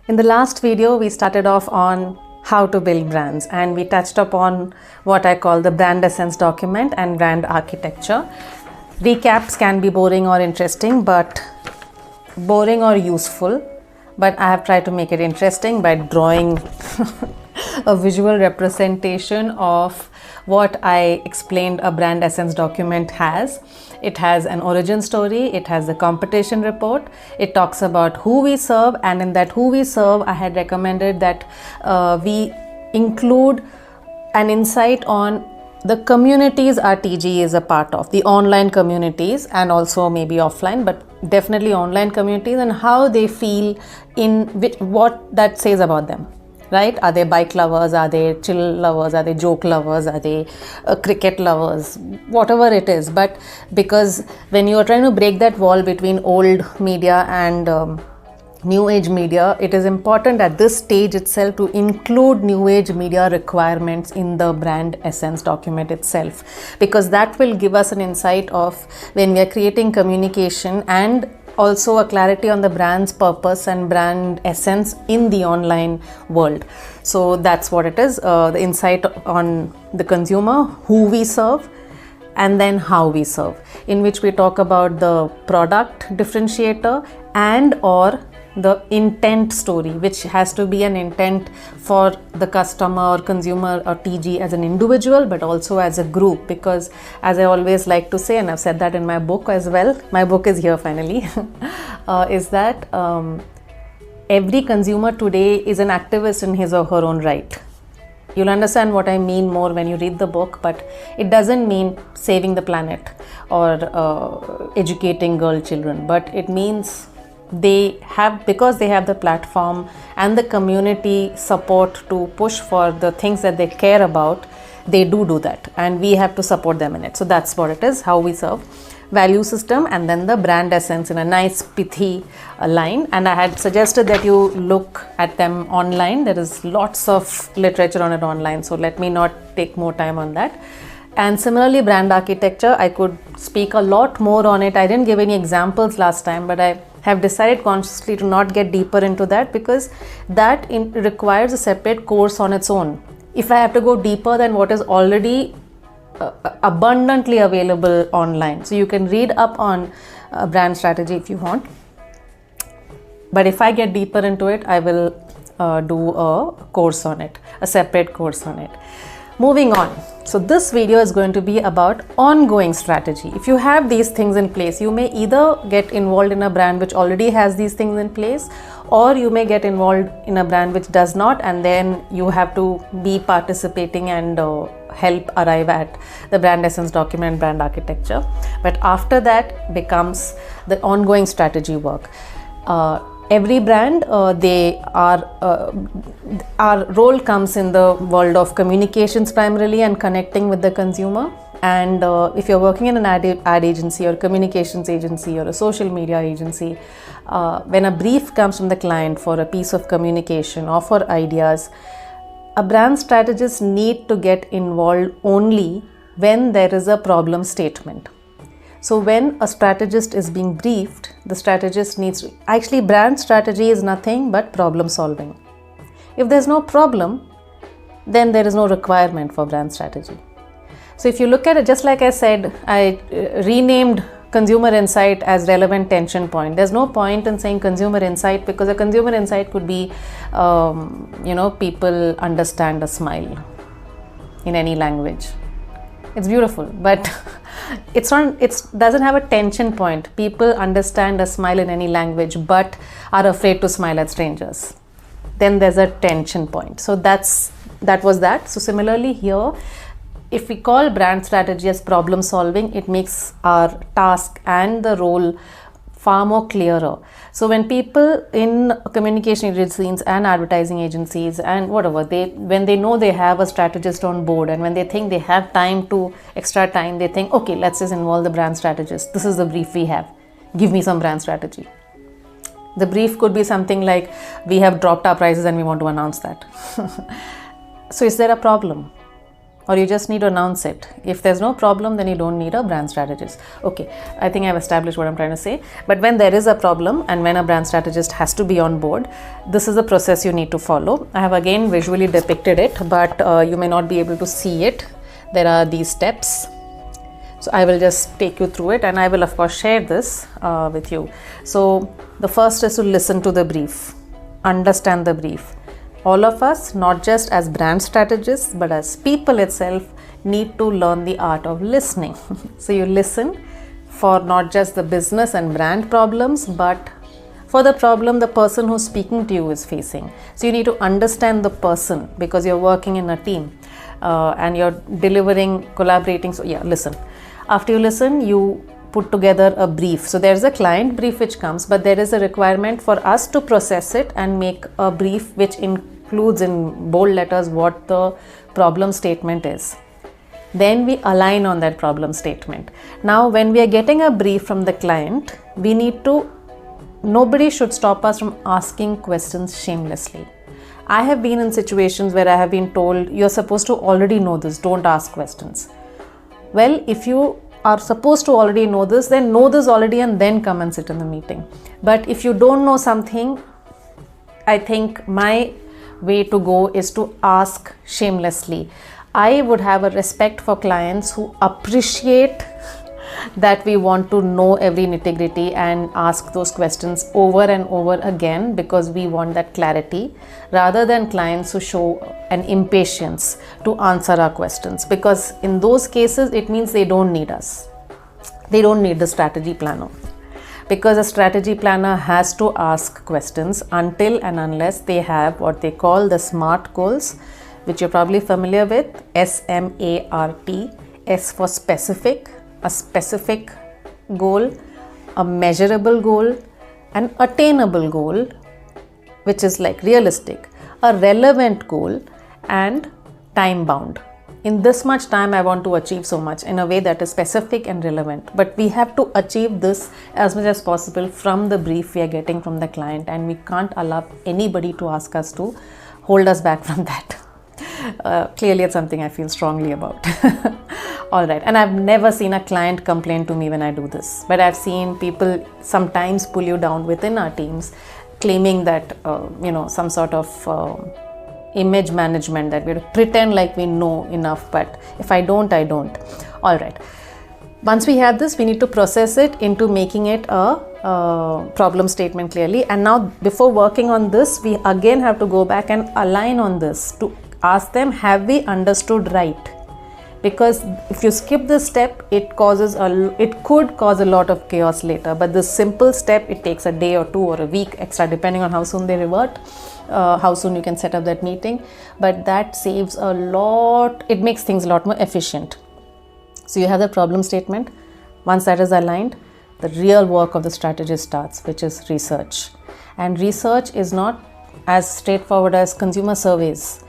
In the last video, we started off on how to build brands, and we touched upon what I call the brand essence document and brand architecture. Recaps can be boring or interesting, but boring or useful, but I have tried to make it interesting by drawing a visual representation of what I explained a brand essence document has. It has an origin story, it has a competition report, it talks about who we serve, and in that who we serve, I had recommended that we include an insight on the communities our TG is a part of, the online communities and also maybe offline, but definitely online communities, and how they feel in what that says about them. Right? Are they bike lovers? Are they chill lovers? Are they joke lovers? Are they cricket lovers? Whatever it is. But because when you are trying to break that wall between old media and new age media, it is important at this stage itself to include new age media requirements in the brand essence document itself, because that will give us an insight of when we are creating communication and also a clarity on the brand's purpose and brand essence in the online world. So that's what it is, the insight on the consumer, who we serve, and then how we serve, in which we talk about the product differentiator and or the intent story, which has to be an intent for the customer or consumer or TG as an individual, but also as a group, because as I always like to say, and I've said that in my book as well, my book is here finally, is that every consumer today is an activist in his or her own right. You'll understand what I mean more when you read the book, but it doesn't mean saving the planet or educating girl children, but it means because they have the platform and the community support to push for the things that they care about, they do that, and we have to support them in it. So that's what it is, how we serve, value system, and then the brand essence in a nice pithy line. And I had suggested that you look at them online. There is lots of literature on it online, so let me not take more time on that. And similarly, brand architecture, I could speak a lot more on it. I didn't give any examples last time, but I have decided consciously to not get deeper into that, because that requires a separate course on its own. If I have to go deeper than what is already abundantly available online, so you can read up on brand strategy if you want, but if I get deeper into it, I will do a course on it, a separate course on it. Moving on. So this video is going to be about ongoing strategy. If you have these things in place, you may either get involved in a brand which already has these things in place, or you may get involved in a brand which does not, and then you have to be participating and help arrive at the brand essence document, brand architecture. But after that becomes the ongoing strategy work. Every brand, our role comes in the world of communications primarily and connecting with the consumer. And if you're working in an ad agency or communications agency or a social media agency, when a brief comes from the client for a piece of communication or for ideas, a brand strategist need to get involved only when there is a problem statement. So when a strategist is being briefed, the strategist needs to, actually brand strategy is nothing but problem solving. If there's no problem, then there is no requirement for brand strategy. So if you look at it, just like I said, I renamed consumer insight as relevant tension point. There's no point in saying consumer insight, because a consumer insight could be, people understand a smile in any language. It's beautiful, but it doesn't have a tension point. People understand a smile in any language but are afraid to smile at strangers. Then there's a tension point. So that was that. So similarly here, if we call brand strategy as problem solving, it makes our task and the role far more clearer. So when people in communication agencies and advertising agencies and whatever, when they know they have a strategist on board, and when they think they have extra time, they think, okay, let's just involve the brand strategist. This is the brief we have. Give me some brand strategy. The brief could be something like, we have dropped our prices and we want to announce that. So is there a problem? or you just need to announce it. If there's no problem, then you don't need a brand strategist. Okay, I think I've established what I'm trying to say. But when there is a problem and when a brand strategist has to be on board, this is the process you need to follow. I have again visually depicted it, but you may not be able to see it. There are these steps. So I will just take you through it, and I will of course share this with you. So the first is to listen to the brief, understand the brief. All of us, not just as brand strategists, but as people itself, need to learn the art of listening. So you listen for not just the business and brand problems, but for the problem the person who's speaking to you is facing. So you need to understand the person, because you're working in a team and you're delivering, collaborating. So yeah, listen. After you listen, you put together a brief. So there's a client brief which comes, but there is a requirement for us to process it and make a brief which includes in bold letters what the problem statement is. Then we align on that problem statement. Now, when we are getting a brief from the client, nobody should stop us from asking questions shamelessly. I have been in situations where I have been told, you're supposed to already know this, don't ask questions. Well, if you are supposed to already know this, then know this already and then come and sit in the meeting. But if you don't know something, I think my way to go is to ask shamelessly. I would have a respect for clients who appreciate that we want to know every nitty-gritty and ask those questions over and over again, because we want that clarity, rather than clients who show an impatience to answer our questions, because in those cases it means they don't need us. They don't need the strategy planner, because a strategy planner has to ask questions until and unless they have what they call the SMART goals, which you're probably familiar with. SMART. S for specific, a specific goal, a measurable goal, an attainable goal, which is like realistic, a relevant goal, and time bound. In this much time, I want to achieve so much in a way that is specific and relevant. But we have to achieve this as much as possible from the brief we are getting from the client, and we can't allow anybody to ask us to hold us back from that. Clearly, it's something I feel strongly about. All right, and I've never seen a client complain to me when I do this, but I've seen people sometimes pull you down within our teams, claiming that some sort of image management, that we have to pretend like we know enough, but if I don't, I don't. All right, once we have this, we need to process it into making it a problem statement clearly. And now, before working on this, we again have to go back and align on this to ask them, have we understood right? Because if you skip this step, it could cause a lot of chaos later. But this simple step, it takes a day or two or a week extra, depending on how soon they revert, how soon you can set up that meeting. But that saves a lot. It makes things a lot more efficient. So you have the problem statement. Once that is aligned, the real work of the strategist starts, which is research. And research is not as straightforward as consumer surveys.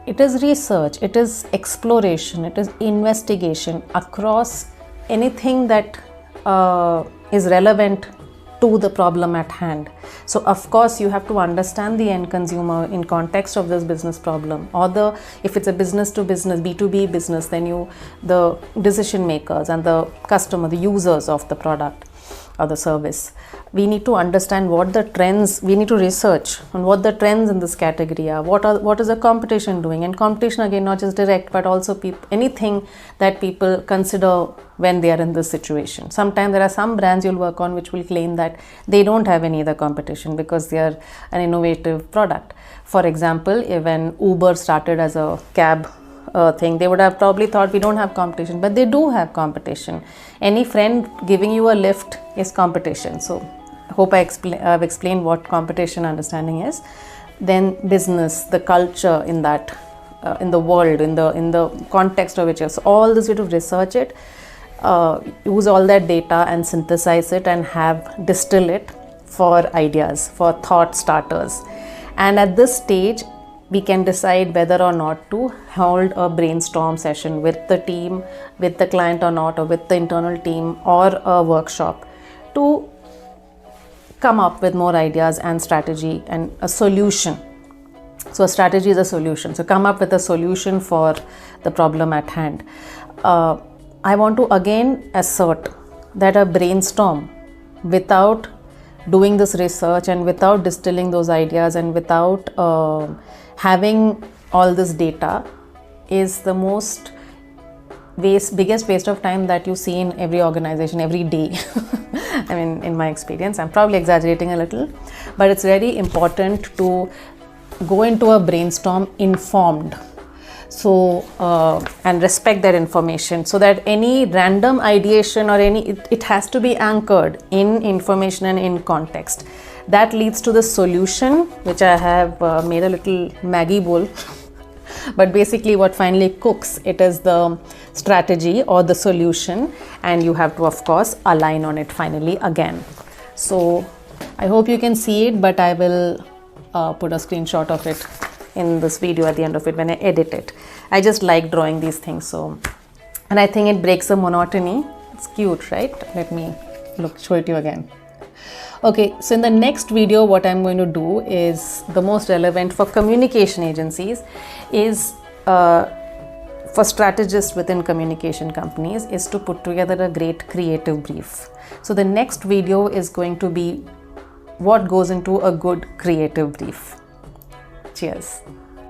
It is research, it is exploration, it is investigation across anything that is relevant to the problem at hand. So of course you have to understand the end consumer in context of this business problem, or if it's a business to business, B2B business, then the decision makers and the customer, the users of the product or the service. We need to understand what the trends, we need to research on what the trends in this category are, what is the competition doing, and competition again, not just direct, but also anything that people consider when they are in this situation. Sometimes there are some brands you'll work on which will claim that they don't have any other competition because they are an innovative product. For example, when Uber started as a cab thing, they would have probably thought we don't have competition, but they do have competition. Any friend giving you a lift is competition. So I hope I've explained what competition understanding is. Then business, the culture in that, in the world, in the context of which is, so all this, we have to research it, use all that data and synthesize it and distill it for ideas, for thought starters. And at this stage, we can decide whether or not to hold a brainstorm session with the team, with the client or not, or with the internal team, or a workshop to come up with more ideas and strategy and a solution So a strategy is a solution. So come up with a solution for the problem at hand. I want to again assert that a brainstorm without doing this research and without distilling those ideas and without having all this data is the biggest waste of time that you see in every organization every day. I mean, in my experience, I'm probably exaggerating a little, but it's very important to go into a brainstorm informed, so and respect that information, so that any random ideation or it has to be anchored in information and in context. That leads to the solution, which I have made a little Maggie bowl. But basically what finally cooks it is the strategy or the solution, and you have to of course align on it finally again. So I hope you can see it, but I will put a screenshot of it in this video at the end of it when I edit it. I just like drawing these things, so, and I think it breaks the monotony. It's cute, right? Let me show it to you again. Okay, so in the next video what I'm going to do is the most relevant for communication agencies is for strategists within communication companies is to put together a great creative brief. So the next video is going to be what goes into a good creative brief. Cheers.